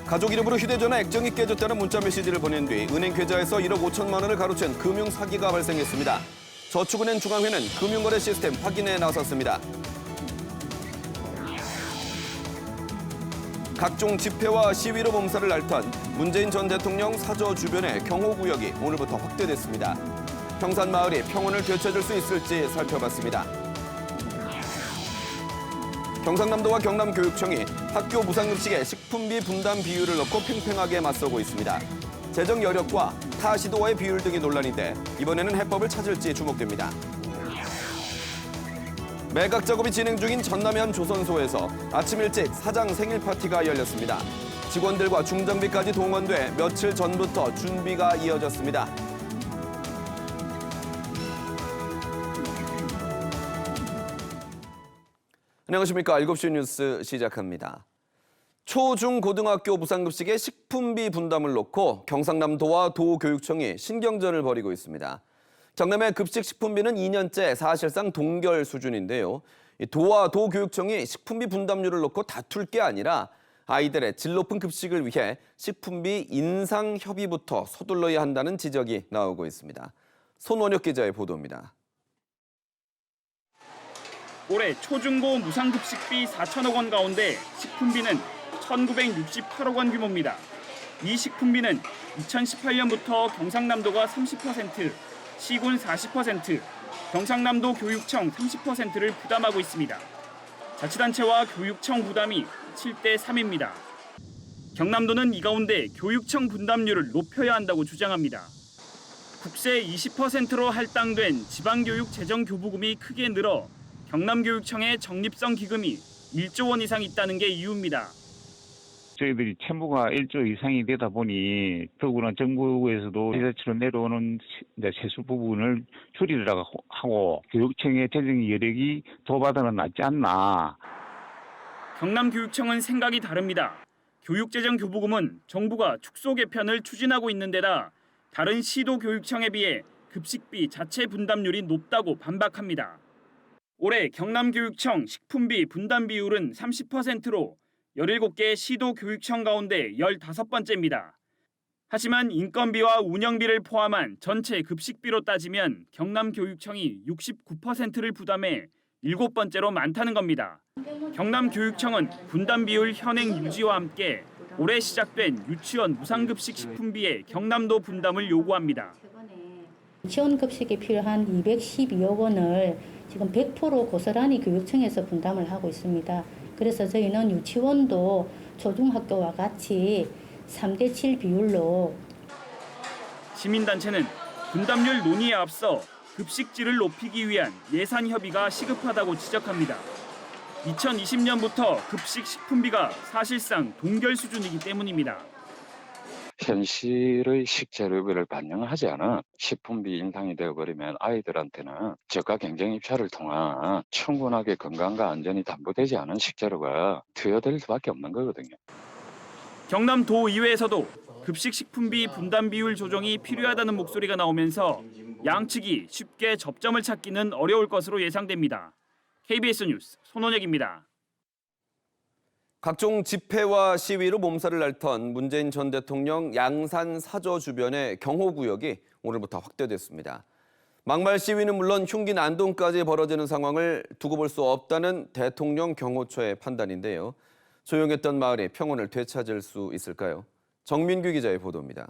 가족 이름으로 휴대전화 액정이 깨졌다는 문자 메시지를 보낸 뒤 은행 계좌에서 1억 5천만 원을 가로챈 금융 사기가 발생했습니다. 저축은행 중앙회는 금융거래 시스템 확인에 나섰습니다. 각종 집회와 시위로 몸살을 앓던 문재인 전 대통령 사저 주변의 경호구역이 오늘부터 확대됐습니다. 평산마을이 평온을 되찾을 수 있을지 살펴봤습니다. 경상남도와 경남교육청이 학교 무상급식의 식품비 분담 비율을 놓고 팽팽하게 맞서고 있습니다. 재정 여력과 타 시도와의 비율 등이 논란인데 이번에는 해법을 찾을지 주목됩니다. 매각 작업이 진행 중인 전남의 한 조선소에서 아침 일찍 사장 생일 파티가 열렸습니다. 직원들과 중장비까지 동원돼 며칠 전부터 준비가 이어졌습니다. 안녕하십니까. 7시 뉴스 시작합니다. 초, 중, 고등학교 무상급식의 식품비 분담을 놓고 경상남도와 도교육청이 신경전을 벌이고 있습니다. 경남의 급식 식품비는 2년째 사실상 동결 수준인데요. 도와 도교육청이 식품비 분담률을 놓고 다툴 게 아니라 아이들의 질 높은 급식을 위해 식품비 인상 협의부터 서둘러야 한다는 지적이 나오고 있습니다. 손원혁 기자의 보도입니다. 올해 초중고 무상급식비 4천억 원 가운데 식품비는 1,968억 원 규모입니다. 이 식품비는 2018년부터 경상남도가 30%, 시군 40%, 경상남도 교육청 30%를 부담하고 있습니다. 자치단체와 교육청 부담이 7대 3입니다. 경남도는 이 가운데 교육청 분담률을 높여야 한다고 주장합니다. 국세 20%로 할당된 지방교육 재정교부금이 크게 늘어 경남교육청의 적립성 기금이 1조 원 이상 있다는 게 이유입니다. 저희들이 채무가 1조 이상이 되다 보니 더구나 정부에서도 지자체로 내려오는 세수 부분을 줄이려고 하고 교육청의 재정 여력이 더 받아는 낫지 않나. 경남교육청은 생각이 다릅니다. 교육재정교부금은 정부가 축소 개편을 추진하고 있는 데다 다른 시도 교육청에 비해 급식비 자체 분담률이 높다고 반박합니다. 올해 경남교육청 식품비 분담 비율은 30%로 17개 시도 교육청 가운데 15번째입니다. 하지만 인건비와 운영비를 포함한 전체 급식비로 따지면 경남교육청이 69%를 부담해 7번째로 많다는 겁니다. 경남교육청은 분담 비율 현행 유지와 함께 올해 시작된 유치원 무상급식 식품비의 경남도 분담을 요구합니다. 유치원 급식이 필요한 212억 원을 지금 100% 고스란히 교육청에서 분담을 하고 있습니다. 그래서 저희는 유치원도 초중학교와 같이 3대 7 비율로. 시민단체는 분담률 논의에 앞서 급식질을 높이기 위한 예산 협의가 시급하다고 지적합니다. 2020년부터 급식 식품비가 사실상 동결 수준이기 때문입니다. 현실의 식재료비를 반영하지 않은 식품비 인상이 되어버리면 아이들한테는 저가 경쟁 입찰을 통한 충분하게 건강과 안전이 담보되지 않은 식재료가 투여될 수밖에 없는 거거든요. 경남도의회에서도 급식 식품비 분담 비율 조정이 필요하다는 목소리가 나오면서 양측이 쉽게 접점을 찾기는 어려울 것으로 예상됩니다. KBS 뉴스 손원혁입니다. 각종 집회와 시위로 몸살을 앓던 문재인 전 대통령 양산 사저 주변의 경호구역이 오늘부터 확대됐습니다. 막말 시위는 물론 흉기 난동까지 벌어지는 상황을 두고 볼 수 없다는 대통령 경호처의 판단인데요. 조용했던 마을이 평온을 되찾을 수 있을까요? 정민규 기자의 보도입니다.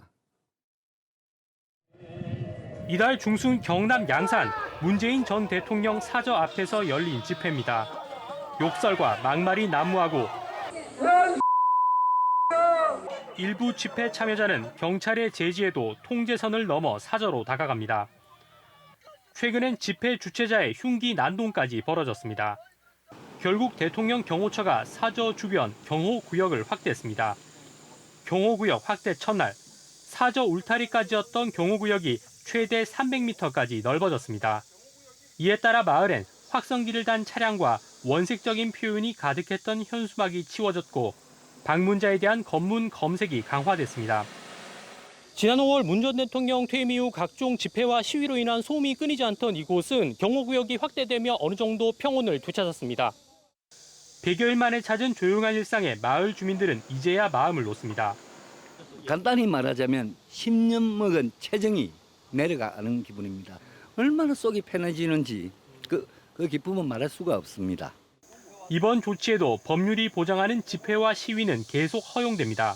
이달 중순 경남 양산 문재인 전 대통령 사저 앞에서 열린 집회입니다. 욕설과 막말이 난무하고 일부 집회 참여자는 경찰의 제지에도 통제선을 넘어 사저로 다가갑니다. 최근엔 집회 주최자의 흉기 난동까지 벌어졌습니다. 결국 대통령 경호처가 사저 주변 경호구역을 확대했습니다. 경호구역 확대 첫날, 사저 울타리까지였던 경호구역이 최대 300m까지 넓어졌습니다. 이에 따라 마을엔 확성기를 단 차량과 원색적인 표현이 가득했던 현수막이 치워졌고 방문자에 대한 검문 검색이 강화됐습니다. 지난 5월 문 전 대통령 퇴임 이후 각종 집회와 시위로 인한 소음이 끊이지 않던 이곳은 경호구역이 확대되며 어느 정도 평온을 되찾았습니다. 100여일 만에 찾은 조용한 일상에 마을 주민들은 이제야 마음을 놓습니다. 간단히 말하자면 10년 먹은 체정이 내려가는 기분입니다. 얼마나 속이 편해지는지 그 기쁨은 말할 수가 없습니다. 이번 조치에도 법률이 보장하는 집회와 시위는 계속 허용됩니다.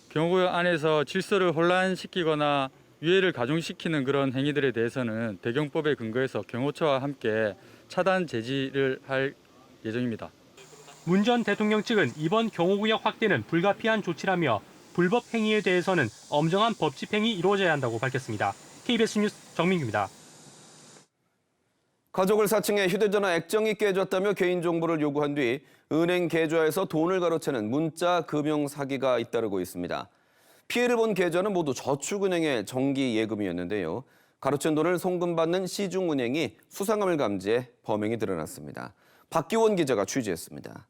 경호구역 안에서 질서를 혼란시키거나 유해를 가중시키는 그런 행위들에 대해서는 대경법에 근거해서 경호처와 함께 차단 제지를 할 예정입니다. 문 전 대통령 측은 이번 경호구역 확대는 불가피한 조치라며 불법 행위에 대해서는 엄정한 법 집행이 이루어져야 한다고 밝혔습니다. KBS 뉴스 정민규입니다. 가족을 사칭해 휴대전화 액정이 깨졌다며 개인정보를 요구한 뒤 은행 계좌에서 돈을 가로채는 문자 금융 사기가 잇따르고 있습니다. 피해를 본 계좌는 모두 저축은행의 정기 예금이었는데요. 가로챈 돈을 송금받는 시중은행이 수상함을 감지해 범행이 드러났습니다. 박기원 기자가 취재했습니다.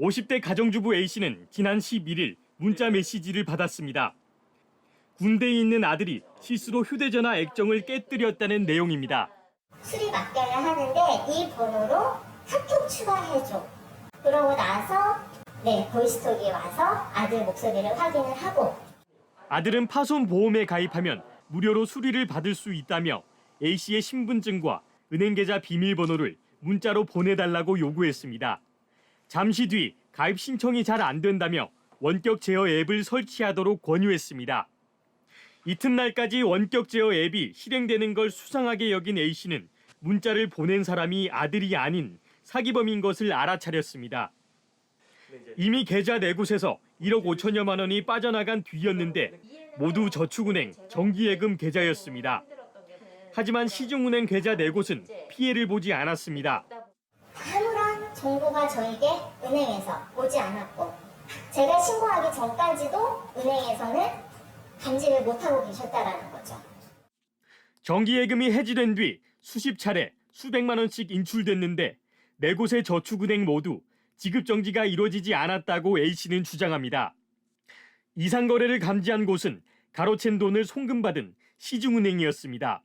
50대 가정주부 A씨는 지난 11일 문자 메시지를 받았습니다. 군대에 있는 아들이 실수로 휴대전화 액정을 깨뜨렸다는 내용입니다. 수리 맡겨야 하는데 이 번호로 카톡 추가해줘. 그러고 나서 보이스톡이 와서 아들 목소리를 확인을 하고 아들은 파손보험에 가입하면 무료로 수리를 받을 수 있다며 A씨의 신분증과 은행계좌 비밀번호를 문자로 보내달라고 요구했습니다. 잠시 뒤 가입 신청이 잘 안 된다며 원격 제어 앱을 설치하도록 권유했습니다. 이튿날까지 원격 제어 앱이 실행되는 걸 수상하게 여긴 A씨는 문자를 보낸 사람이 아들이 아닌 사기범인 것을 알아차렸습니다. 이미 계좌 네 곳에서 1억 5천여만 원이 빠져나간 뒤였는데 모두 저축은행 정기예금 계좌였습니다. 하지만 시중은행 계좌 네 곳은 피해를 보지 않았습니다. 아무런 정보가 저에게 은행에서 오지 않았고 제가 신고하기 전까지도 은행에서는 감지를 못하고 계셨다라는 거죠. 정기예금이 해지된 뒤 수십 차례 수백만 원씩 인출됐는데 네 곳의 저축은행 모두 지급 정지가 이루어지지 않았다고 A씨는 주장합니다. 이상 거래를 감지한 곳은 가로챈 돈을 송금받은 시중은행이었습니다.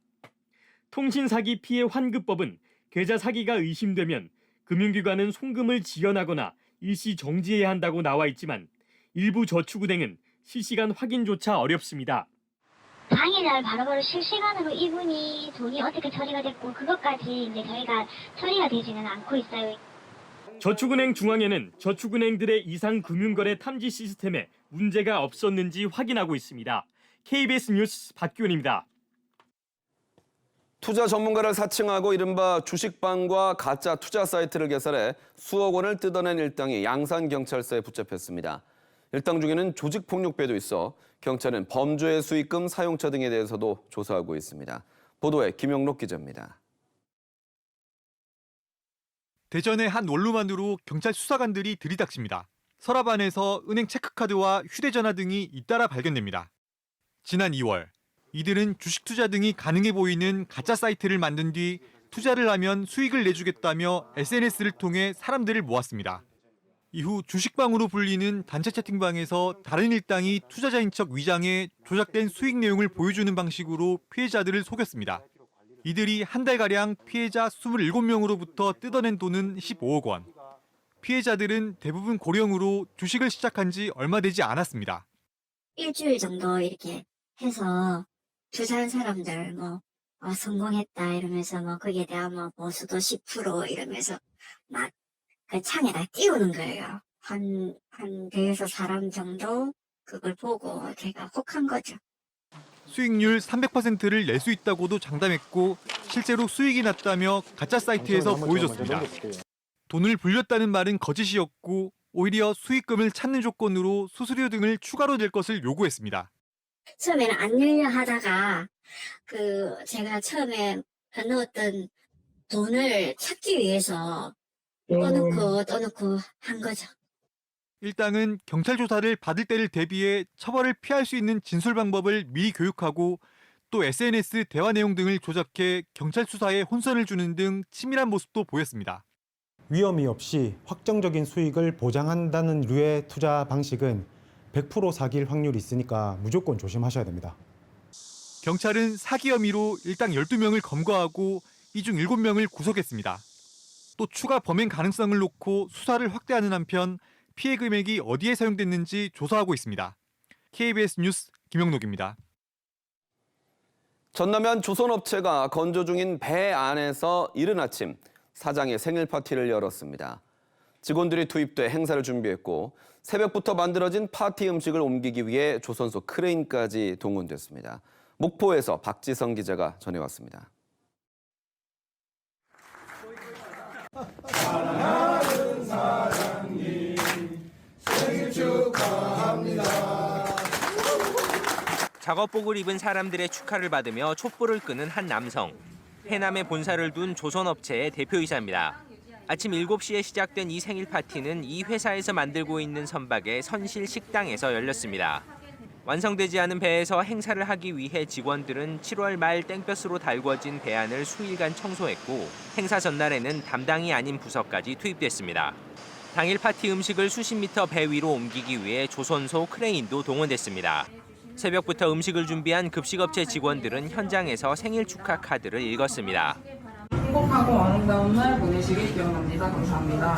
통신사기 피해 환급법은 계좌 사기가 의심되면 금융기관은 송금을 지연하거나 일시 정지해야 한다고 나와 있지만 일부 저축은행은 실시간 확인조차 어렵습니다. 당일날 바로바로 실시간으로 이분이 돈이 어떻게 처리가 됐고 그것까지 이제 저희가 처리가 되지는 않고 있어요. 저축은행 중앙에는 저축은행들의 이상 금융거래 탐지 시스템에 문제가 없었는지 확인하고 있습니다. KBS 뉴스 박기훈입니다. 투자 전문가를 사칭하고 이른바 주식방과 가짜 투자 사이트를 개설해 수억 원을 뜯어낸 일당이 양산경찰서에 붙잡혔습니다. 일당 중에는 조직폭력배도 있어 경찰은 범죄의 수익금 사용처 등에 대해서도 조사하고 있습니다. 보도에 김영록 기자입니다. 대전의 한 원룸안으로 경찰 수사관들이 들이닥칩니다. 서랍 안에서 은행 체크카드와 휴대전화 등이 잇따라 발견됩니다. 지난 2월, 이들은 주식 투자 등이 가능해 보이는 가짜 사이트를 만든 뒤 투자를 하면 수익을 내주겠다며 SNS를 통해 사람들을 모았습니다. 이후 주식방으로 불리는 단체 채팅방에서 다른 일당이 투자자인 척 위장해 조작된 수익 내용을 보여주는 방식으로 피해자들을 속였습니다. 이들이 한 달가량 피해자 27명으로부터 뜯어낸 돈은 15억 원. 피해자들은 대부분 고령으로 주식을 시작한 지 얼마 되지 않았습니다. 일주일 정도 이렇게 해서 투자한 사람들 성공했다 이러면서 거기에 대한 보수도 10% 이러면서 막 그 창에다 띄우는 거예요. 한 대여섯 사람 정도 그걸 보고 제가 혹한 거죠. 수익률 300%를 낼 수 있다고도 장담했고 실제로 수익이 났다며 가짜 사이트에서 보여줬습니다. 돈을 불렸다는 말은 거짓이었고 오히려 수익금을 찾는 조건으로 수수료 등을 추가로 낼 것을 요구했습니다. 처음에는 안 내려 하다가 제가 처음에 넣었던 돈을 찾기 위해서 떠놓고 한 거죠. 일당은 경찰 조사를 받을 때를 대비해 처벌을 피할 수 있는 진술 방법을 미리 교육하고 또 SNS 대화 내용 등을 조작해 경찰 수사에 혼선을 주는 등 치밀한 모습도 보였습니다. 위험이 없이 확정적인 수익을 보장한다는 류의 투자 방식은 100% 사기일 확률이 있으니까 무조건 조심하셔야 됩니다. 경찰은 사기 혐의로 일당 12명을 검거하고 이 중 7명을 구속했습니다. 또 추가 범행 가능성을 놓고 수사를 확대하는 한편 피해 금액이 어디에 사용됐는지 조사하고 있습니다. KBS 뉴스 김영록입니다. 전남면 조선업체가 건조 중인 배 안에서 이른 아침 사장의 생일 파티를 열었습니다. 직원들이 투입돼 행사를 준비했고 새벽부터 만들어진 파티 음식을 옮기기 위해 조선소 크레인까지 동원됐습니다. 목포에서 박지성 기자가 전해왔습니다. 사랑하는 사장님 생일 축하합니다. 작업복을 입은 사람들의 축하를 받으며 촛불을 끄는 한 남성. 해남에 본사를 둔 조선업체의 대표이사입니다. 아침 7시에 시작된 이 생일 파티는 이 회사에서 만들고 있는 선박의 선실 식당에서 열렸습니다. 완성되지 않은 배에서 행사를 하기 위해 직원들은 7월 말 땡볕으로 달궈진 배 안을 수일간 청소했고 행사 전날에는 담당이 아닌 부서까지 투입됐습니다. 당일 파티 음식을 수십 미터 배 위로 옮기기 위해 조선소 크레인도 동원됐습니다. 새벽부터 음식을 준비한 급식업체 직원들은 현장에서 생일 축하 카드를 읽었습니다. 행복하고 아름다운 날 보내시길 기원합니다. 감사합니다.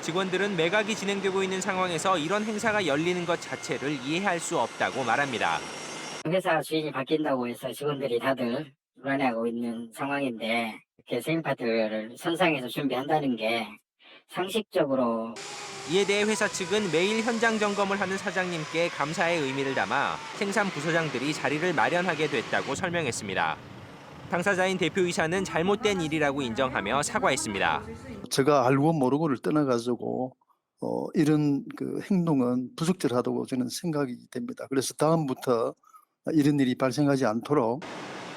직원들은 매각이 진행되고 있는 상황에서 이런 행사가 열리는 것 자체를 이해할 수 없다고 말합니다. 회사 주인이 바뀐다고 해서 직원들이 다들 불안해하고 있는 상황인데 이렇게 생일 파티를 선상에서 준비한다는 게 상식적으로. 이에 대해 회사 측은 매일 현장 점검을 하는 사장님께 감사의 의미를 담아 생산 부서장들이 자리를 마련하게 됐다고 설명했습니다. 당사자인 대표이사는 잘못된 일이라고 인정하며 사과했습니다. 제가 알고 모르고를 떠나가지고 이런 그 행동은 부적절하다고 저는 생각이 됩니다. 그래서 다음부터 이런 일이 발생하지 않도록.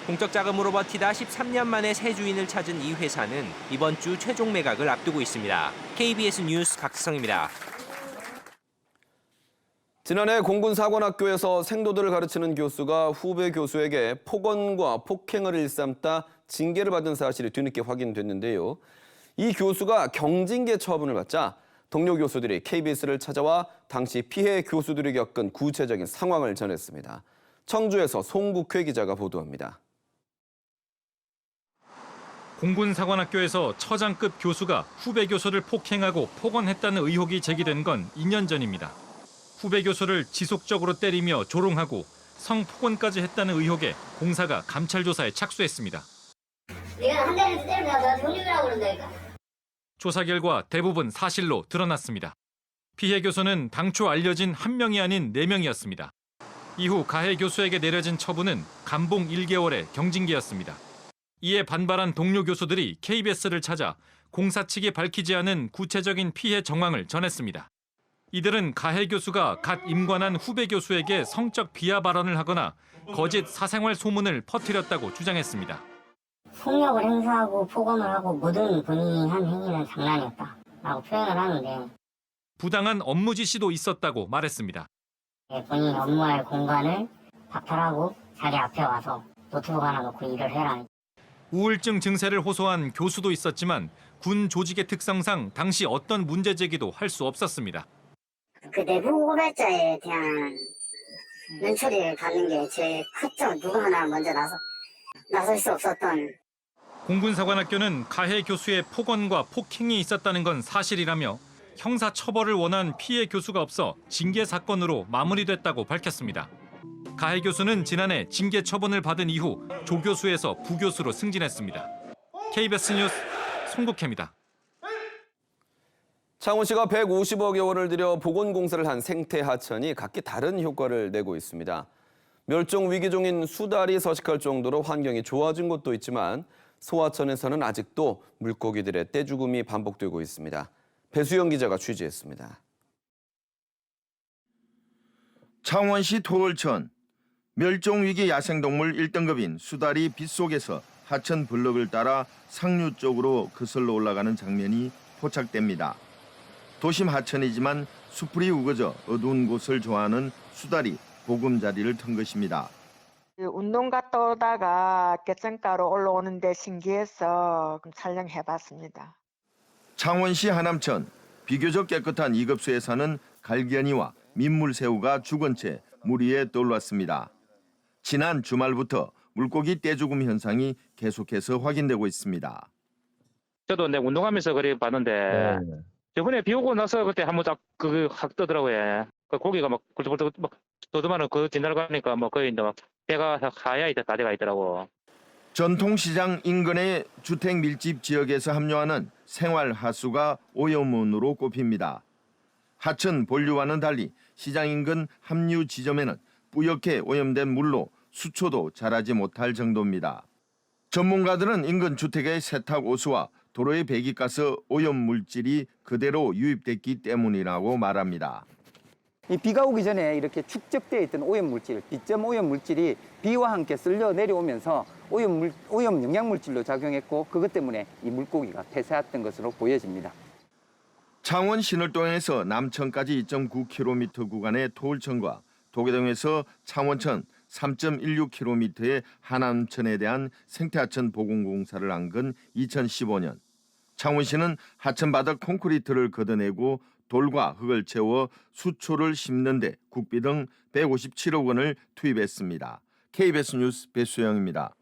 공적 자금으로 버티다 13년 만에 새 주인을 찾은 이 회사는 이번 주 최종 매각을 앞두고 있습니다. KBS 뉴스 박지성입니다. 지난해 공군사관학교에서 생도들을 가르치는 교수가 후배 교수에게 폭언과 폭행을 일삼다 징계를 받은 사실이 뒤늦게 확인됐는데요. 이 교수가 경징계 처분을 받자 동료 교수들이 KBS를 찾아와 당시 피해 교수들이 겪은 구체적인 상황을 전했습니다. 청주에서 송국회 기자가 보도합니다. 공군사관학교에서 처장급 교수가 후배 교수를 폭행하고 폭언했다는 의혹이 제기된 건 2년 전입니다. 후배 교수를 지속적으로 때리며 조롱하고 성폭언까지 했다는 의혹에 공사가 감찰 조사에 착수했습니다. 내가 한 대를 때리면 내가 병력이라고 그런다니까. 조사 결과 대부분 사실로 드러났습니다. 피해 교수는 당초 알려진 1명이 아닌 4명이었습니다. 이후 가해 교수에게 내려진 처분은 감봉 1개월의 경징계였습니다. 이에 반발한 동료 교수들이 KBS를 찾아 공사 측이 밝히지 않은 구체적인 피해 정황을 전했습니다. 이들은 가해 교수가 갓 임관한 후배 교수에게 성적 비하 발언을 하거나 거짓 사생활 소문을 퍼뜨렸다고 주장했습니다. 폭력을 행사하고 폭언을 하고 모든 본인이 한 행위는 장난이었다라고 표현을 하는데 부당한 업무 지시도 있었다고 말했습니다. 본인 업무할 공간을 박탈하고 자리 앞에 와서 노트북 하나 놓고 일을 해라. 우울증 증세를 호소한 교수도 있었지만 군 조직의 특성상 당시 어떤 문제 제기도 할 수 없었습니다. 그 내부 고발자에 대한 면처리를 받는 게 제일 컸죠. 누구 하나 먼저 나설 수 없었던. 공군사관학교는 가해 교수의 폭언과 폭행이 있었다는 건 사실이라며 형사 처벌을 원한 피해 교수가 없어 징계 사건으로 마무리됐다고 밝혔습니다. 가해 교수는 지난해 징계 처분을 받은 이후 조교수에서 부교수로 승진했습니다. KBS 뉴스 송국혜입니다. 창원시가 150억여 원을 들여 복원공사를 한 생태 하천이 각기 다른 효과를 내고 있습니다. 멸종 위기종인 수달이 서식할 정도로 환경이 좋아진 곳도 있지만 소하천에서는 아직도 물고기들의 떼죽음이 반복되고 있습니다. 배수영 기자가 취재했습니다. 창원시 토월천, 멸종위기 야생동물 1등급인 수달이 빗속에서 하천 블럭을 따라 상류 쪽으로 거슬러 올라가는 장면이 포착됩니다. 도심 하천이지만 수풀이 우거져 어두운 곳을 좋아하는 수달이 보금자리를 턴 것입니다. 운동 갔다 오다가 갯장가로 올라오는데 신기해서 촬영해봤습니다. 창원시 하남천, 비교적 깨끗한 이급수에 사는 갈견이와 민물새우가 죽은 채 물 위에 떠올랐습니다. 지난 주말부터 물고기 떼죽음 현상이 계속해서 확인되고 있습니다. 저도 내 운동하면서 그래 봤는데 저번에 비 오고 나서 그때 한번 딱 그게 확 뜨더라고요. 그 고기가 막 굴뚝굴뚝 막 도드마는 그 지나가니까 뭐 거의 이제 막 배가 하얗게 다 돼가 있더라고. 전통시장 인근의 주택 밀집 지역에서 함유하는 생활 하수가 오염원으로 꼽힙니다. 하천 본류와는 달리 시장 인근 함유 지점에는 뿌옇게 오염된 물로 수초도 자라지 못할 정도입니다. 전문가들은 인근 주택의 세탁 오수와 도로의 배기가스 오염 물질이 그대로 유입됐기 때문이라고 말합니다. 이 비가 오기 전에 이렇게 축적되어 있던 오염 물질, 비점 오염 물질이 비와 함께 쓸려 내려오면서 오염 영양 물질로 작용했고 그것 때문에 이 물고기가 폐사했던 것으로 보여집니다. 창원 신월동에서 남천까지 2.9km 구간의 토울천과 도계동에서 창원천 3.16km의 하남천에 대한 생태하천 보건공사를 한 건 2015년. 창원시는 하천 바닥 콘크리트를 걷어내고 돌과 흙을 채워 수초를 심는 데 국비 등 157억 원을 투입했습니다. KBS 뉴스 배수영입니다.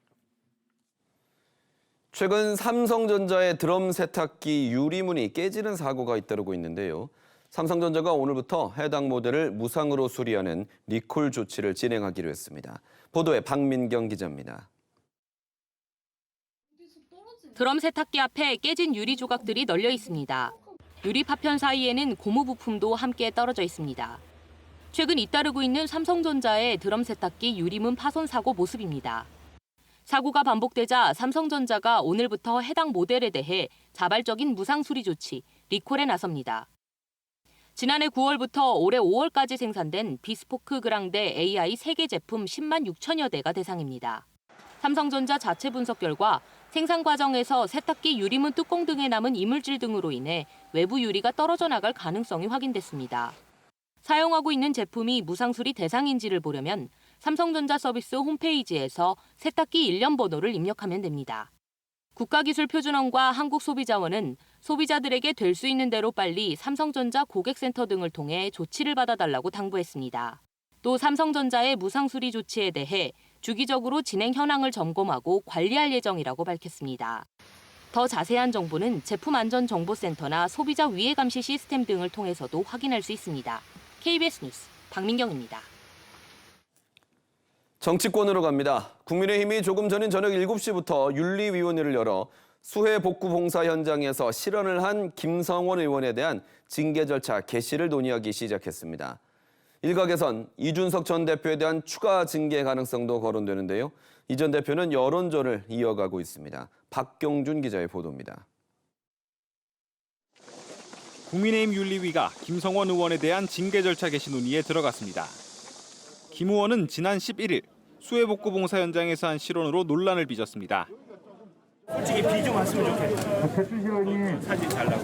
최근 삼성전자의 드럼 세탁기 유리문이 깨지는 사고가 잇따르고 있는데요. 삼성전자가 오늘부터 해당 모델을 무상으로 수리하는 리콜 조치를 진행하기로 했습니다. 보도에 박민경 기자입니다. 드럼 세탁기 앞에 깨진 유리 조각들이 널려 있습니다. 유리 파편 사이에는 고무 부품도 함께 떨어져 있습니다. 최근 잇따르고 있는 삼성전자의 드럼 세탁기 유리문 파손 사고 모습입니다. 사고가 반복되자 삼성전자가 오늘부터 해당 모델에 대해 자발적인 무상 수리 조치, 리콜에 나섭니다. 지난해 9월부터 올해 5월까지 생산된 비스포크 그랑데 AI 3개 제품 10만 6천여 대가 대상입니다. 삼성전자 자체 분석 결과 생산 과정에서 세탁기 유리문 뚜껑 등에 남은 이물질 등으로 인해 외부 유리가 떨어져 나갈 가능성이 확인됐습니다. 사용하고 있는 제품이 무상 수리 대상인지를 보려면 삼성전자 서비스 홈페이지에서 세탁기 일련 번호를 입력하면 됩니다. 국가기술표준원과 한국소비자원은 소비자들에게 될 수 있는 대로 빨리 삼성전자 고객센터 등을 통해 조치를 받아달라고 당부했습니다. 또 삼성전자의 무상 수리 조치에 대해 주기적으로 진행 현황을 점검하고 관리할 예정이라고 밝혔습니다. 더 자세한 정보는 제품안전정보센터나 소비자 위해 감시 시스템 등을 통해서도 확인할 수 있습니다. KBS 뉴스 박민경입니다. 정치권으로 갑니다. 국민의힘이 조금 전인 저녁 7시부터 윤리위원회를 열어 수해 복구 봉사 현장에서 실언을 한 김성원 의원에 대한 징계 절차 개시를 논의하기 시작했습니다. 일각에선 이준석 전 대표에 대한 추가 징계 가능성도 거론되는데요. 이 전 대표는 여론전을 이어가고 있습니다. 박경준 기자의 보도입니다. 국민의힘 윤리위가 김성원 의원에 대한 징계 절차 개시 논의에 들어갔습니다. 김 의원은 지난 11일 수해복구 봉사 현장에서 한 실언으로 논란을 빚었습니다. 솔직히 비 좀 왔으면 좋겠다. 대출 실언이 사진 잘 나고.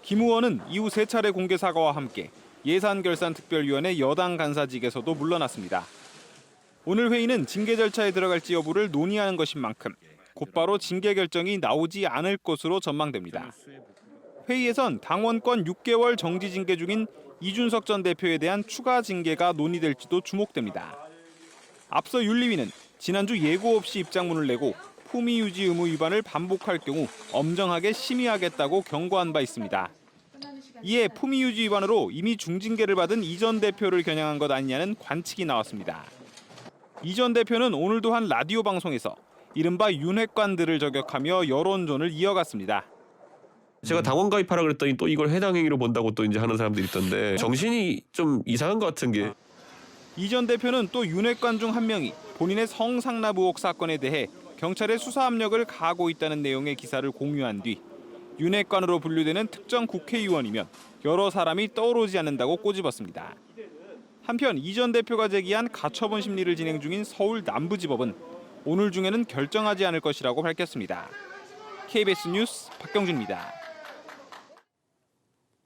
김 의원은 이후 3차례 공개 사과와 함께 예산결산특별위원회 여당 간사직에서도 물러났습니다. 오늘 회의는 징계 절차에 들어갈지 여부를 논의하는 것인 만큼 곧바로 징계 결정이 나오지 않을 것으로 전망됩니다. 회의에선 당원권 6개월 정지 징계 중인 이준석 전 대표에 대한 추가 징계가 논의될지도 주목됩니다. 앞서 윤리위는 지난주 예고 없이 입장문을 내고 품위 유지 의무 위반을 반복할 경우 엄정하게 심의하겠다고 경고한 바 있습니다. 이에 품위 유지 위반으로 이미 중징계를 받은 이 전 대표를 겨냥한 것 아니냐는 관측이 나왔습니다. 이 전 대표는 오늘도 한 라디오 방송에서 이른바 윤핵관들을 저격하며 여론전을 이어갔습니다. 제가 당원 가입하라 그랬더니 또 이걸 해당 행위로 본다고 또 이제 하는 사람들이 있던데 정신이 좀 이상한 것 같은 게. 이 전 대표는 또 윤핵관 중 한 명이 본인의 성상납 의혹 사건에 대해 경찰의 수사 압력을 가하고 있다는 내용의 기사를 공유한 뒤 윤핵관으로 분류되는 특정 국회의원이면 여러 사람이 떠오르지 않는다고 꼬집었습니다. 한편 이 전 대표가 제기한 가처분 심리를 진행 중인 서울 남부지법은 오늘 중에는 결정하지 않을 것이라고 밝혔습니다. KBS 뉴스 박경준입니다.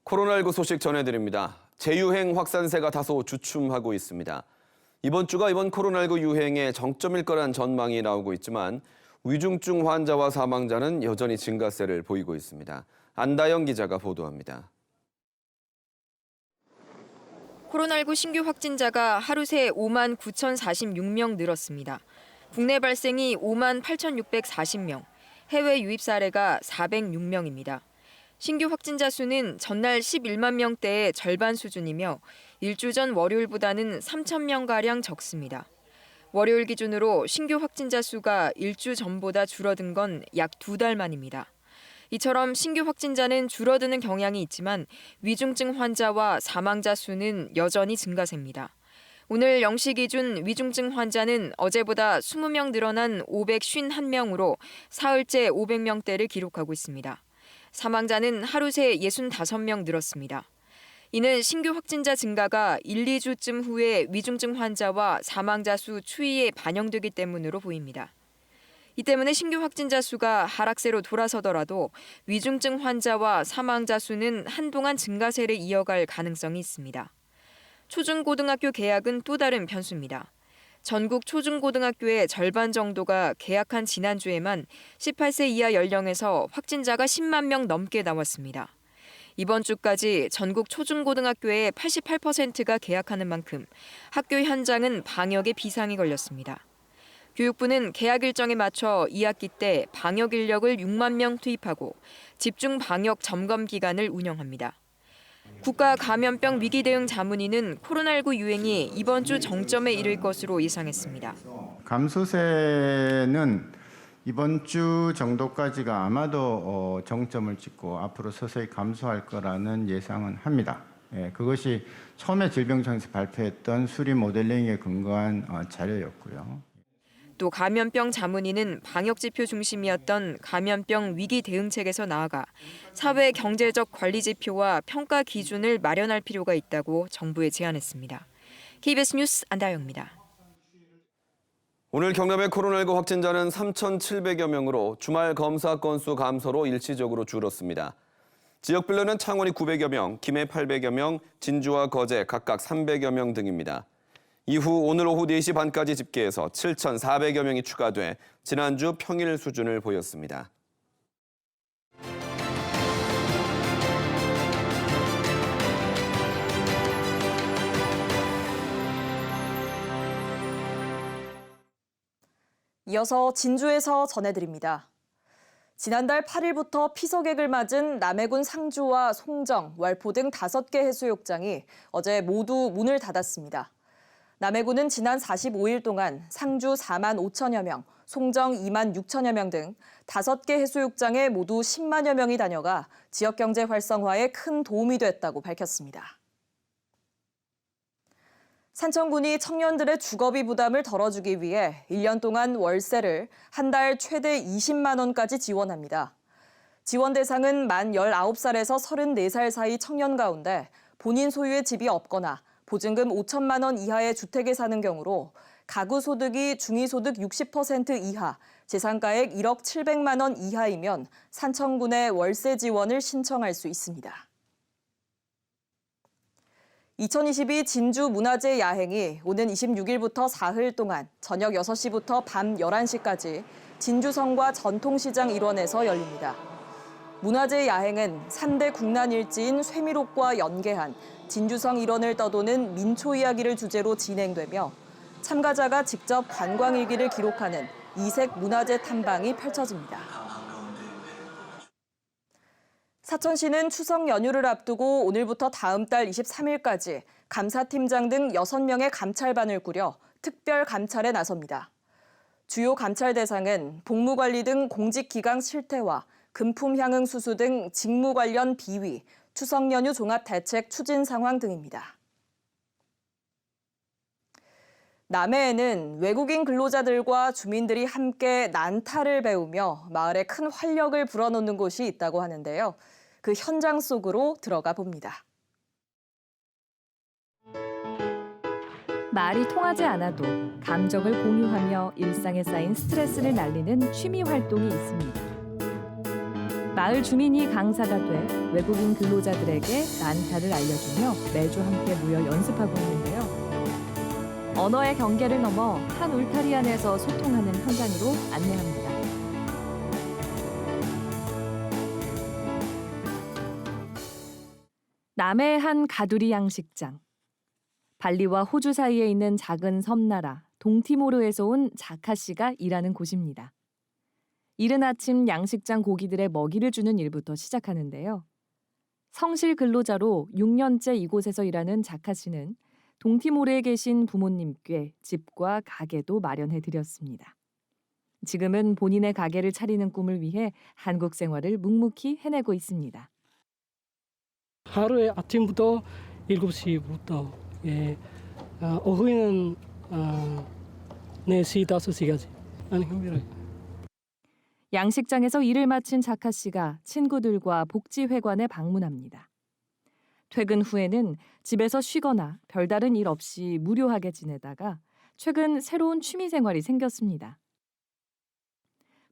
코로나19 소식 전해드립니다. 재유행 확산세가 다소 주춤하고 있습니다. 이번 주가 이번 코로나19 유행의 정점일 거란 전망이 나오고 있지만 위중증 환자와 사망자는 여전히 증가세를 보이고 있습니다. 안다영 기자가 보도합니다. 코로나19 신규 확진자가 하루 새 5만 9,046명 늘었습니다. 국내 발생이 5만 8,640명, 해외 유입 사례가 406명입니다. 신규 확진자 수는 전날 11만 명대의 절반 수준이며 일주 전 월요일보다는 3,000명가량 적습니다. 월요일 기준으로 신규 확진자 수가 일주 전보다 줄어든 건 약 2달 만입니다. 이처럼 신규 확진자는 줄어드는 경향이 있지만 위중증 환자와 사망자 수는 여전히 증가세입니다. 오늘 0시 기준 위중증 환자는 어제보다 20명 늘어난 551명으로 사흘째 500명대를 기록하고 있습니다. 사망자는 하루 새 65명 늘었습니다. 이는 신규 확진자 증가가 1, 2주쯤 후에 위중증 환자와 사망자 수 추이에 반영되기 때문으로 보입니다. 이 때문에 신규 확진자 수가 하락세로 돌아서더라도 위중증 환자와 사망자 수는 한동안 증가세를 이어갈 가능성이 있습니다. 초중고등학교 개학은 또 다른 변수입니다. 전국 초중고등학교의 절반 정도가 개학한 지난주에만 18세 이하 연령에서 확진자가 10만 명 넘게 나왔습니다. 이번 주까지 전국 초중고등학교의 88%가 개학하는 만큼 학교 현장은 방역에 비상이 걸렸습니다. 교육부는 개학 일정에 맞춰 2학기 때 방역 인력을 6만 명 투입하고 집중 방역 점검 기간을 운영합니다. 국가감염병 위기대응 자문위는 코로나19 유행이 이번 주 정점에 이를 것으로 예상했습니다. 감소세는 이번 주 정도까지가 아마도 정점을 찍고 앞으로 서서히 감소할 거라는 예상은 합니다. 그것이 처음에 질병청에서 발표했던 수리 모델링에 근거한 자료였고요. 또 감염병 자문위는 방역 지표 중심이었던 감염병 위기 대응책에서 나아가 사회 경제적 관리 지표와 평가 기준을 마련할 필요가 있다고 정부에 제안했습니다. KBS 뉴스 안다영입니다. 오늘 경남의 코로나19 확진자는 3,700여 명으로 주말 검사 건수 감소로 일시적으로 줄었습니다. 지역별로는 창원이 900여 명, 김해 800여 명, 진주와 거제 각각 300여 명 등입니다. 이후 오늘 오후 4시 반까지 집계해서 7,400여 명이 추가돼 지난주 평일 수준을 보였습니다. 이어서 진주에서 전해드립니다. 지난달 8일부터 피서객을 맞은 남해군 상주와 송정, 월포 등 5개 해수욕장이 어제 모두 문을 닫았습니다. 남해군은 지난 45일 동안 상주 4만 5천여 명, 송정 2만 6천여 명 등 5개 해수욕장에 모두 10만여 명이 다녀가 지역경제 활성화에 큰 도움이 됐다고 밝혔습니다. 산청군이 청년들의 주거비 부담을 덜어주기 위해 1년 동안 월세를 한 달 최대 20만 원까지 지원합니다. 지원 대상은 만 19살에서 34살 사이 청년 가운데 본인 소유의 집이 없거나 보증금 5천만 원 이하의 주택에 사는 경우로 가구 소득이 중위소득 60% 이하, 재산가액 1억 700만 원 이하이면 산청군의 월세 지원을 신청할 수 있습니다. 2022 진주 문화재 야행이 오는 26일부터 사흘 동안 저녁 6시부터 밤 11시까지 진주성과 전통시장 일원에서 열립니다. 문화재 야행은 3대 국난일지인 쇠미록과 연계한 진주성 일원을 떠도는 민초 이야기를 주제로 진행되며 참가자가 직접 관광일기를 기록하는 이색 문화재 탐방이 펼쳐집니다. 사천시는 추석 연휴를 앞두고 오늘부터 다음 달 23일까지 감사팀장 등 6명의 감찰반을 꾸려 특별 감찰에 나섭니다. 주요 감찰 대상은 복무관리 등 공직기강 실태와 금품 향응 수수 등 직무 관련 비위, 추석 연휴 종합대책 추진 상황 등입니다. 남해에는 외국인 근로자들과 주민들이 함께 난타를 배우며 마을에 큰 활력을 불어넣는 곳이 있다고 하는데요. 그 현장 속으로 들어가 봅니다. 말이 통하지 않아도 감정을 공유하며 일상에 쌓인 스트레스를 날리는 취미 활동이 있습니다. 마을 주민이 강사가 돼 외국인 근로자들에게 난타를 알려주며 매주 함께 모여 연습하고 있는데요. 언어의 경계를 넘어 한 울타리 안에서 소통하는 현장으로 안내합니다. 남해의 한 가두리 양식장. 발리와 호주 사이에 있는 작은 섬나라 동티모르에서 온 자카 씨가 일하는 곳입니다. 이른 아침 양식장 고기들의 먹이를 주는 일부터 시작하는데요. 성실 근로자로 6년째 이곳에서 일하는 자카 씨는 동티모르에 계신 부모님께 집과 가게도 마련해 드렸습니다. 지금은 본인의 가게를 차리는 꿈을 위해 한국 생활을 묵묵히 해내고 있습니다. 하루에 아침부터 7시부터 오후에는 4시, 5시까지 많이 힘들어요. 양식장에서 일을 마친 자카 씨가 친구들과 복지회관에 방문합니다. 퇴근 후에는 집에서 쉬거나 별다른 일 없이 무료하게 지내다가 최근 새로운 취미 생활이 생겼습니다.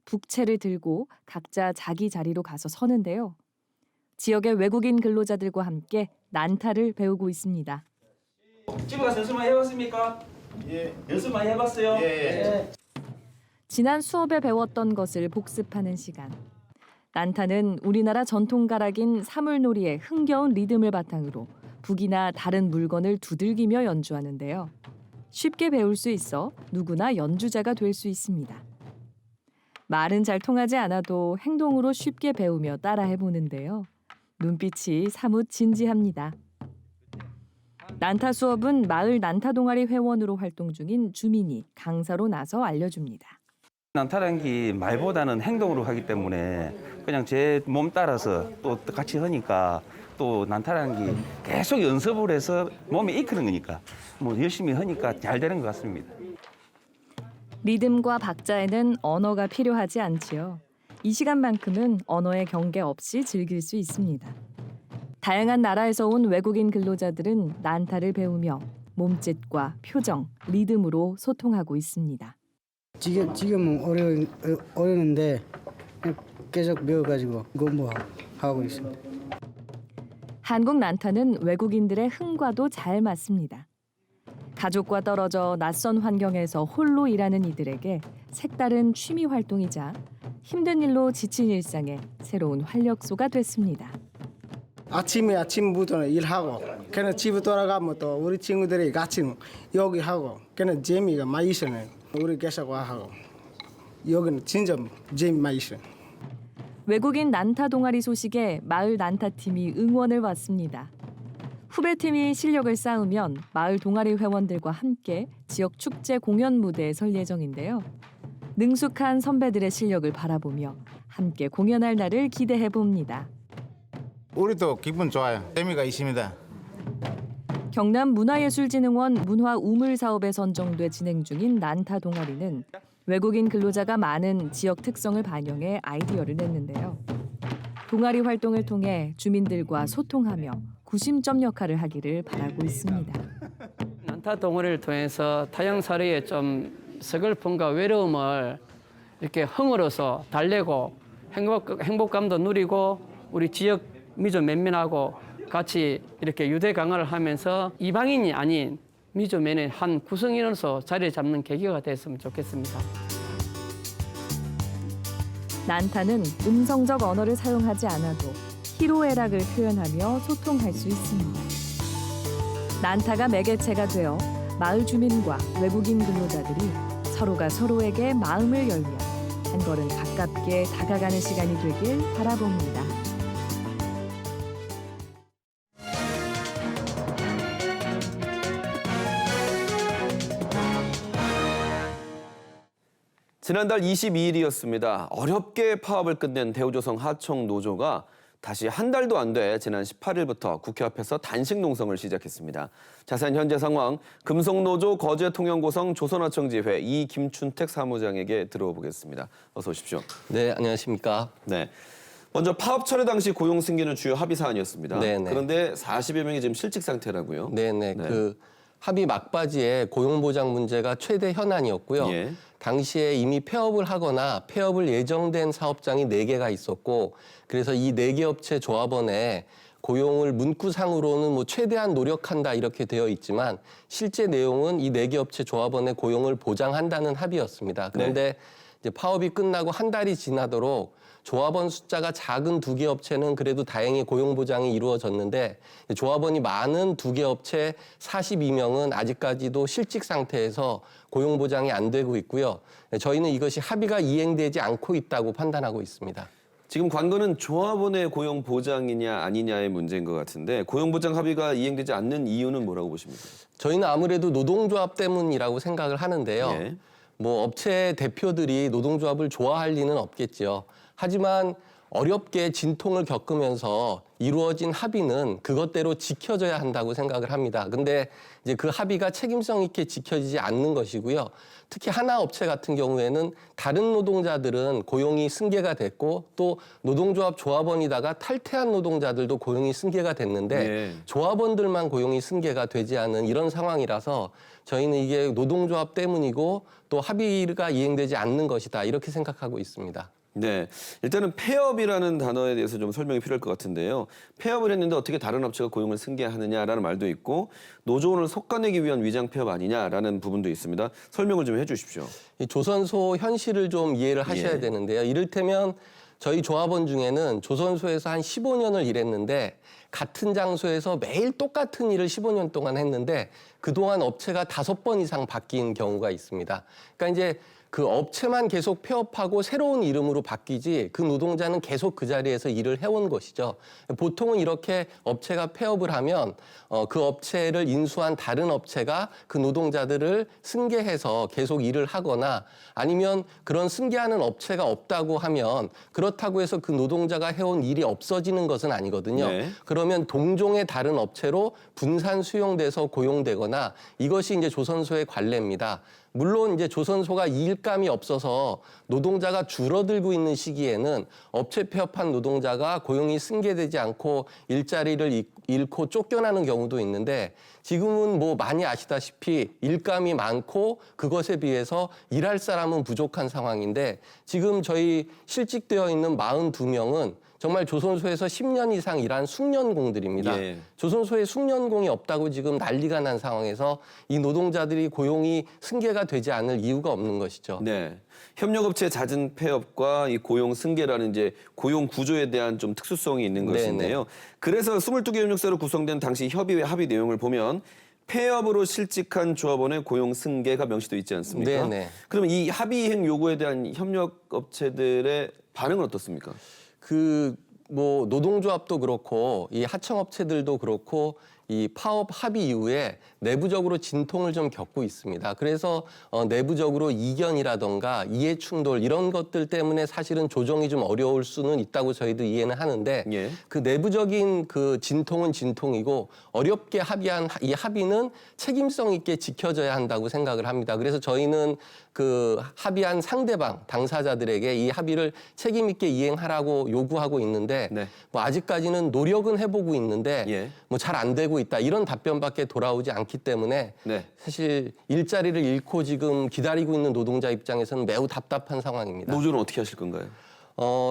북채를 들고 각자 자기 자리로 가서 서는데요. 지역의 외국인 근로자들과 함께 난타를 배우고 있습니다. 집에 가서 연습 많이 해봤습니까? 예. 연습 많이 해봤어요? 예. 지난 수업에 배웠던 것을 복습하는 시간. 난타는 우리나라 전통 가락인 사물놀이의 흥겨운 리듬을 바탕으로 북이나 다른 물건을 두들기며 연주하는데요. 쉽게 배울 수 있어 누구나 연주자가 될 수 있습니다. 말은 잘 통하지 않아도 행동으로 쉽게 배우며 따라해보는데요. 눈빛이 사뭇 진지합니다. 난타 수업은 마을 난타 동아리 회원으로 활동 중인 주민이 강사로 나서 알려줍니다. 난타라는 게 말보다는 행동으로 하기 때문에 그냥 제 몸 따라서 또 같이 하니까 또 난타라는 게 계속 연습을 해서 몸에 익히는 거니까 뭐 열심히 하니까 잘 되는 것 같습니다. 리듬과 박자에는 언어가 필요하지 않지요. 이 시간만큼은 언어의 경계 없이 즐길 수 있습니다. 다양한 나라에서 온 외국인 근로자들은 난타를 배우며 몸짓과 표정, 리듬으로 소통하고 있습니다. 지금은 어려운데 계속 배워가지고 공부하고 있습니다. 한국 난타는 외국인들의 흥과도 잘 맞습니다. 가족과 떨어져 낯선 환경에서 홀로 일하는 이들에게 색다른 취미 활동이자 힘든 일로 지친 일상에 새로운 활력소가 됐습니다. 아침부터 일하고 그냥 집에 돌아가면 또 우리 친구들이 같이 여기 하고 그냥 재미가 많이 있어요. 우리 계속 하고 여기는 진짜 재미 많이 있어요. 외국인 난타 동아리 소식에 마을 난타팀이 응원을 왔습니다. 후배팀이 실력을 쌓으면 마을 동아리 회원들과 함께 지역 축제 공연 무대에 설 예정인데요. 능숙한 선배들의 실력을 바라보며 함께 공연할 날을 기대해 봅니다. 우리도 기분 좋아요. 재미가 있습니다. 경남 문화예술진흥원 문화 우물 사업에 선정돼 진행 중인 난타 동아리는 외국인 근로자가 많은 지역 특성을 반영해 아이디어를 냈는데요. 동아리 활동을 통해 주민들과 소통하며 구심점 역할을 하기를 바라고 있습니다. 난타 동아리를 통해서 타양 사회의 좀 서글픔과 외로움을 이렇게 흥으로써 달래고 행복감도 누리고 우리 지역 미주 면민하고 같이 이렇게 유대 강화를 하면서 이방인이 아닌 미주면의 한 구성인으로서 자리를 잡는 계기가 됐으면 좋겠습니다. 난타는 음성적 언어를 사용하지 않아도 희로애락을 표현하며 소통할 수 있습니다. 난타가 매개체가 되어 마을 주민과 외국인 근로자들이 서로가 서로에게 마음을 열며 한 걸음 가깝게 다가가는 시간이 되길 바라봅니다. 지난달 22일이었습니다. 어렵게 파업을 끝낸 대우조선 하청 노조가 다시 한 달도 안 돼 지난 18일부터 국회 앞에서 단식 농성을 시작했습니다. 자세한 현재 상황 금속노조 거제통영고성 조선하청지회 이김춘택 사무장에게 들어보겠습니다. 어서 오십시오. 네, 안녕하십니까. 네. 먼저 파업 철회 당시 고용 승계는 주요 합의 사안이었습니다. 네네. 그런데 40여 명이 지금 실직 상태라고요. 네네. 그 합의 막바지에 고용보장 문제가 최대 현안이었고요. 예. 당시에 이미 폐업을 하거나 폐업을 예정된 사업장이 4개가 있었고 그래서 이 4개 업체 조합원에 고용을 문구상으로는 뭐 최대한 노력한다 이렇게 되어 있지만 실제 내용은 이 4개 업체 조합원의 고용을 보장한다는 합의였습니다. 그런데 이제 파업이 끝나고 한 달이 지나도록 조합원 숫자가 작은 2개 업체는 그래도 다행히 고용 보장이 이루어졌는데 조합원이 많은 2개 업체 42명은 아직까지도 실직 상태에서 고용 보장이 안 되고 있고요. 저희는 이것이 합의가 이행되지 않고 있다고 판단하고 있습니다. 지금 관건은 조합원의 고용 보장이냐 아니냐의 문제인 것 같은데 고용 보장 합의가 이행되지 않는 이유는 뭐라고 보십니까? 저희는 아무래도 노동조합 때문이라고 생각을 하는데요. 예. 뭐 업체 대표들이 노동조합을 좋아할 리는 없겠죠. 하지만 어렵게 진통을 겪으면서 이루어진 합의는 그것대로 지켜져야 한다고 생각을 합니다. 근데 이제 그 합의가 책임성 있게 지켜지지 않는 것이고요. 특히 하나 업체 같은 경우에는 다른 노동자들은 고용이 승계가 됐고 또 노동조합 조합원이다가 탈퇴한 노동자들도 고용이 승계가 됐는데 네. 조합원들만 고용이 승계가 되지 않은 이런 상황이라서 저희는 이게 노동조합 때문이고 또 합의가 이행되지 않는 것이다 이렇게 생각하고 있습니다. 네, 일단은 폐업이라는 단어에 대해서 좀 설명이 필요할 것 같은데요. 폐업을 했는데 어떻게 다른 업체가 고용을 승계하느냐라는 말도 있고 노조원을 솎아내기 위한 위장 폐업 아니냐라는 부분도 있습니다. 설명을 좀 해주십시오. 이 조선소 현실을 좀 이해를 하셔야 예. 되는데요. 이를테면 저희 조합원 중에는 조선소에서 한 15년을 일했는데 같은 장소에서 매일 똑같은 일을 15년 동안 했는데 그동안 업체가 5번 이상 바뀐 경우가 있습니다. 그러니까 이제 그 업체만 계속 폐업하고 새로운 이름으로 바뀌지 그 노동자는 계속 그 자리에서 일을 해온 것이죠. 보통은 이렇게 업체가 폐업을 하면 그 업체를 인수한 다른 업체가 그 노동자들을 승계해서 계속 일을 하거나 아니면 그런 승계하는 업체가 없다고 하면 그렇다고 해서 그 노동자가 해온 일이 없어지는 것은 아니거든요. 네. 그러면 동종의 다른 업체로 분산 수용돼서 고용되거나 이것이 이제 조선소의 관례입니다. 물론 이제 조선소가 일감이 없어서 노동자가 줄어들고 있는 시기에는 업체 폐업한 노동자가 고용이 승계되지 않고 일자리를 잃고 쫓겨나는 경우도 있는데 지금은 뭐 많이 아시다시피 일감이 많고 그것에 비해서 일할 사람은 부족한 상황인데 지금 저희 실직되어 있는 42명은 정말 조선소에서 10년 이상 일한 숙련공들입니다. 예. 조선소에 숙련공이 없다고 지금 난리가 난 상황에서 이 노동자들이 고용이 승계가 되지 않을 이유가 없는 것이죠. 네, 협력업체 잦은 폐업과 이 고용 승계라는 이제 고용 구조에 대한 좀 특수성이 있는 것인데요. 그래서 22개 협력사로 구성된 당시 협의회 합의 내용을 보면 폐업으로 실직한 조합원의 고용 승계가 명시되어 있지 않습니까? 네네. 그러면 이 합의 이행 요구에 대한 협력업체들의 반응은 어떻습니까? 뭐 노동조합도 그렇고 이 하청업체들도 그렇고 이 파업 합의 이후에 내부적으로 진통을 좀 겪고 있습니다. 그래서 내부적으로 이견이라던가 이해 충돌 이런 것들 때문에 사실은 조정이 좀 어려울 수는 있다고 저희도 이해는 하는데 예. 그 내부적인 그 진통은 진통이고 어렵게 합의한 이 합의는 책임성 있게 지켜져야 한다고 생각을 합니다. 그래서 저희는 그 합의한 상대방 당사자들에게 이 합의를 책임 있게 이행하라고 요구하고 있는데 네. 뭐 아직까지는 노력은 해보고 있는데 예. 뭐 잘 안 되고 있다 이런 답변밖에 돌아오지 않기 때문에 네. 사실 일자리를 잃고 지금 기다리고 있는 노동자 입장에서는 매우 답답한 상황입니다. 노조는 어떻게 하실 건가요?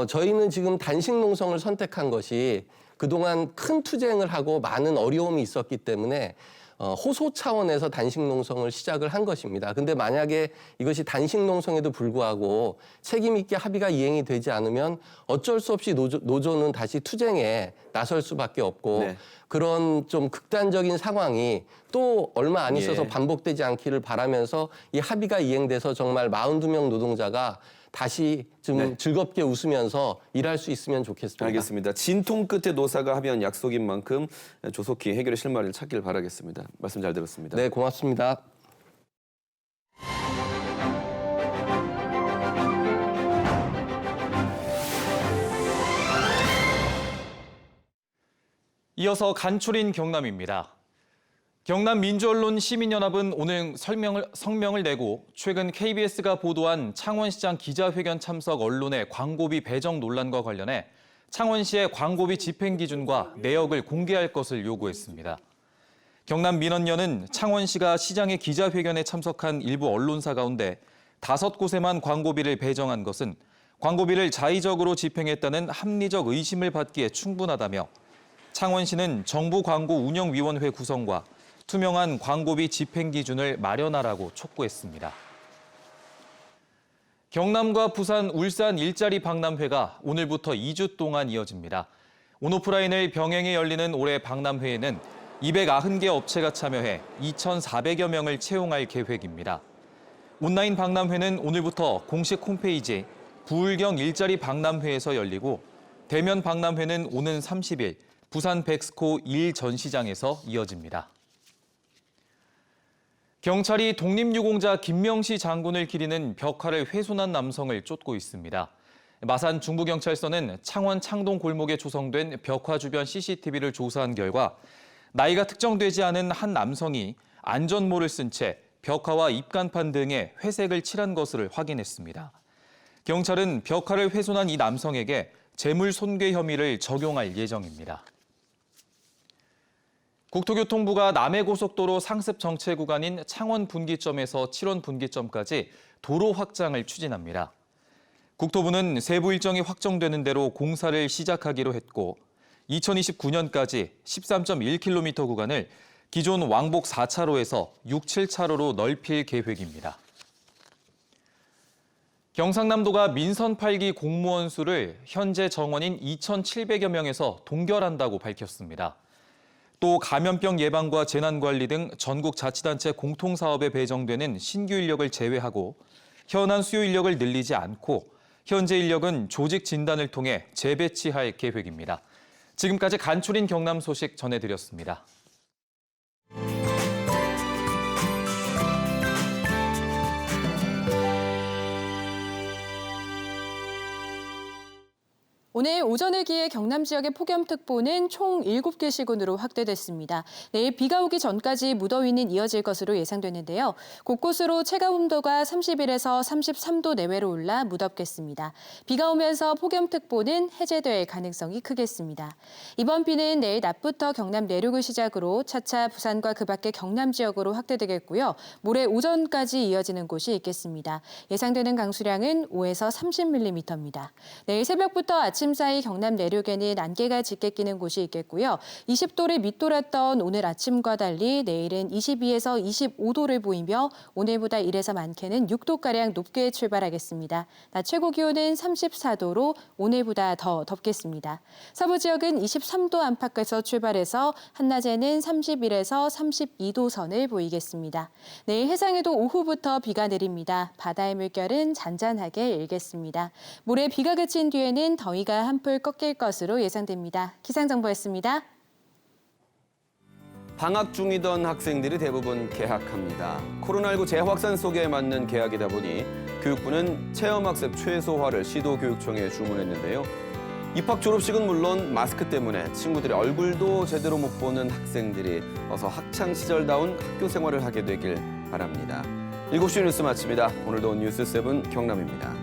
저희는 지금 단식 농성을 선택한 것이 그동안 큰 투쟁을 하고 많은 어려움이 있었기 때문에 호소 차원에서 단식 농성을 시작을 한 것입니다. 근데 만약에 이것이 단식 농성에도 불구하고 책임 있게 합의가 이행이 되지 않으면 어쩔 수 없이 노조는 다시 투쟁에 나설 수밖에 없고 네. 그런 좀 극단적인 상황이 또 얼마 안 있어서 예. 반복되지 않기를 바라면서 이 합의가 이행돼서 정말 42명 노동자가 다시 좀 네. 즐겁게 웃으면서 일할 수 있으면 좋겠습니다. 알겠습니다. 진통 끝에 노사가 합의한 약속인 만큼 조속히 해결의 실마리를 찾길 바라겠습니다. 말씀 잘 들었습니다. 네, 고맙습니다. 이어서 간추린 경남입니다. 경남 민주언론 시민연합은 오늘 성명을 내고 최근 KBS가 보도한 창원시장 기자회견 참석 언론의 광고비 배정 논란과 관련해 창원시의 광고비 집행 기준과 내역을 공개할 것을 요구했습니다. 경남 민언연은 창원시가 시장의 기자회견에 참석한 일부 언론사 가운데 5곳에만 광고비를 배정한 것은 광고비를 자의적으로 집행했다는 합리적 의심을 받기에 충분하다며 창원시는 정부 광고 운영위원회 구성과 투명한 광고비 집행 기준을 마련하라고 촉구했습니다. 경남과 부산, 울산 일자리 박람회가 오늘부터 2주 동안 이어집니다. 온오프라인을 병행해 열리는 올해 박람회에는 290개 업체가 참여해 2,400여 명을 채용할 계획입니다. 온라인 박람회는 오늘부터 공식 홈페이지 부울경 일자리 박람회에서 열리고 대면 박람회는 오는 30일 부산 백스코 1 전시장에서 이어집니다. 경찰이 독립유공자 김명시 장군을 기리는 벽화를 훼손한 남성을 쫓고 있습니다. 마산 중부경찰서는 창원 창동 골목에 조성된 벽화 주변 CCTV를 조사한 결과 나이가 특정되지 않은 한 남성이 안전모를 쓴 채 벽화와 입간판 등에 회색을 칠한 것을 확인했습니다. 경찰은 벽화를 훼손한 이 남성에게 재물 손괴 혐의를 적용할 예정입니다. 국토교통부가 남해고속도로 상습 정체 구간인 창원 분기점에서 7원 분기점까지 도로 확장을 추진합니다. 국토부는 세부 일정이 확정되는 대로 공사를 시작하기로 했고 2029년까지 13.1km 구간을 기존 왕복 4차로에서 6, 7차로로 넓힐 계획입니다. 경상남도가 민선 8기 공무원 수를 현재 정원인 2,700여 명에서 동결한다고 밝혔습니다. 또 감염병 예방과 재난관리 등 전국 자치단체 공통사업에 배정되는 신규 인력을 제외하고 현안 수요 인력을 늘리지 않고 현재 인력은 조직 진단을 통해 재배치할 계획입니다. 지금까지 간추린 경남 소식 전해드렸습니다. 오늘 오전에 기해 경남 지역의 폭염특보는 총 7개 시군으로 확대됐습니다. 내일 비가 오기 전까지 무더위는 이어질 것으로 예상되는데요. 곳곳으로 체감온도가 31에서 33도 내외로 올라 무덥겠습니다. 비가 오면서 폭염특보는 해제될 가능성이 크겠습니다. 이번 비는 내일 낮부터 경남 내륙을 시작으로 차차 부산과 그 밖의 경남 지역으로 확대되겠고요. 모레 오전까지 이어지는 곳이 있겠습니다. 예상되는 강수량은 5에서 30mm입니다. 내일 새벽부터 아침 사이 경남 내륙에는 안개가 짙게 끼는 곳이 있겠고요. 20도를 밑돌았던 오늘 아침과 달리 내일은 22에서 25도를 보이며 오늘보다 1에서 많게는 6도가량 높게 출발하겠습니다. 낮 최고 기온은 34도로 오늘보다 더 덥겠습니다. 서부 지역은 23도 안팎에서 출발해서 한낮에는 31에서 32도 선을 보이겠습니다. 내일 해상에도 오후부터 비가 내립니다. 바다의 물결은 잔잔하게 일겠습니다. 모레 비가 그친 뒤에는 더위가 한풀 꺾일 것으로 예상됩니다. 기상정보였습니다. 방학 중이던 학생들이 대부분 개학합니다. 코로나19 재확산 속에 맞는 개학이다 보니 교육부는 체험학습 최소화를 시도교육청에 주문했는데요. 입학 졸업식은 물론 마스크 때문에 친구들의 얼굴도 제대로 못 보는 학생들이 어서 학창시절다운 학교 생활을 하게 되길 바랍니다. 7시 뉴스 마칩니다. 오늘도 뉴스7 경남입니다.